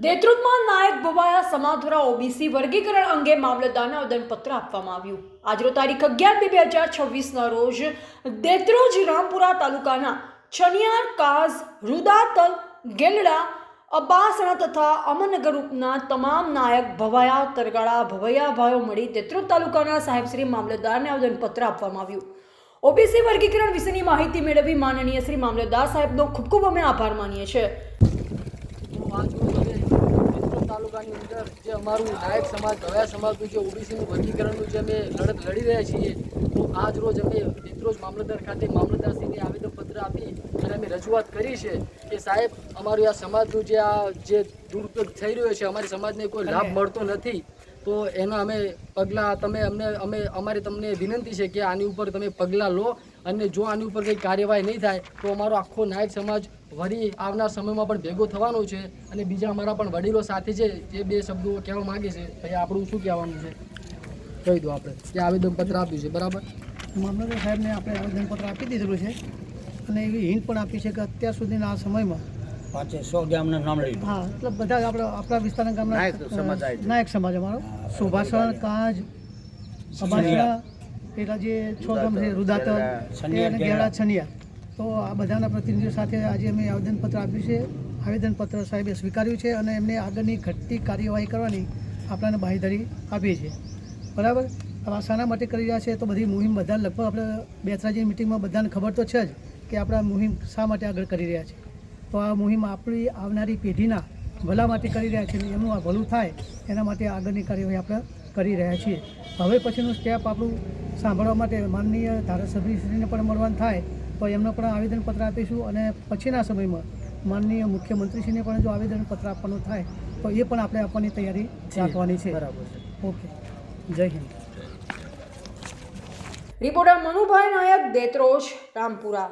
દેત્રોદમાં નાયક ભવાયા સમાજ દ્વારા ઓબીસી વર્ગીકરણ અંગે મામલતદારને આવેદનપત્ર આપવામાં આવ્યું। આજરોજ તારીખ 11/2/2026ના રોજ દેત્રોજ રામપુરા તાલુકાના છનિયાર, કાઝ, રૂદાતલ, ગેલડા, અબ્બાસણા તથા અમનગર રૂપના તમામ નાયક ભવાયા તરગાળા ભવૈયા ભાઈઓ મળી દેત્રોદ તાલુકાના સાહેબશ્રી મામલતદારને આવેદનપત્ર આપવામાં આવ્યું। ઓબીસી વર્ગીકરણ વિશેની માહિતી મેળવી માનનીય શ્રી મામલતદાર સાહેબનો ખૂબ ખૂબ અમે આભાર માનીએ છીએ। તાલુકાની અંદર જે અમારું નાયક સમાજ ભવાયા સમાજનું જે ઓબીસીનું વર્ગીકરણનું જે અમે લડત લડી રહ્યા છીએ, તો આજ રોજ અમે દેત્રોજ મામલતદાર ખાતે મામલતદારશ્રીને આવેદનપત્ર આપી અને અમે રજૂઆત કરી છે કે સાહેબ, અમારું આ સમાજનું જે દુરુપયોગ થઈ રહ્યો છે, અમારી સમાજને કોઈ લાભ મળતો નથી, તો એના અમે પગલાં અમારી તમને વિનંતી છે કે આની ઉપર તમે પગલાં લો અને જો આની ઉપર કંઈ કાર્યવાહી નહીં થાય તો અમારો આખો નાયક સમાજ વળી આવનાર સમયમાં પણ ભેગો થવાનો છે અને બીજા અમારા પણ વડીલો સાથે છે જે બે શબ્દો કહેવા માગે છે। ભાઈ આપણું શું કહેવાનું છે કહી દો। આપણે જે આવેદનપત્ર આપ્યું છે બરાબર, મામલતદાર સાહેબને આપણે આવેદનપત્ર આપી દીધેલું છે અને એવી હિન્ટ પણ આપી છે કે અત્યાર સુધીના આ સમયમાં 500 ગામના નામ લઈ હા એટલે બધા આપણા વિસ્તારના ગામના નાયક સમાજ અમારો સુભાષણ, કાજ, અબાસણા, પેલા જે છ ગામ છે રૂદાતલ અને ગેડા, છનિયા, તો આ બધાના પ્રતિનિધિઓ સાથે આજે અમે આવેદનપત્ર આપ્યું છે। આવેદનપત્ર સાહેબે સ્વીકાર્યું છે અને એમને આગળની ઘટતી કાર્યવાહી કરવાની આપણને બાંહેધરી આપી છે બરાબર। હવે શાના માટે કરી રહ્યા છે તો બધી મુહિમ બધા લગભગ આપણે બેચરાજીની મિટિંગમાં બધાને ખબર તો છે જ કે આપણે આ મુહિમ શા માટે આગળ કરી રહ્યા છે, તો આ મુહિમ આપણી આવનારી પેઢીના ભલા માટે કરી રહ્યા છે અને એમનું આ ભલું થાય એના માટે આગળની કાર્યવાહી આપણે કરી રહ્યા છીએ। હવે પછીનું સ્ટેપ આપણું સાંભળવા માટે માનનીય ધારાસભ્યશ્રીને પણ મળવાનું થાય તો એમને પણ આવેદનપત્ર આપીશું અને પછીના સમયમાં માનનીય મુખ્યમંત્રીશ્રીને પણ જો આવેદનપત્ર આપવાનું થાય તો એ પણ આપણે આપવાની તૈયારી રાખવાની છે। બરાબર છે, ઓકે, જય હિન્દ। રિપોર્ટર મનુભાઈ નાયક, દેત્રોજ, રામપુરા।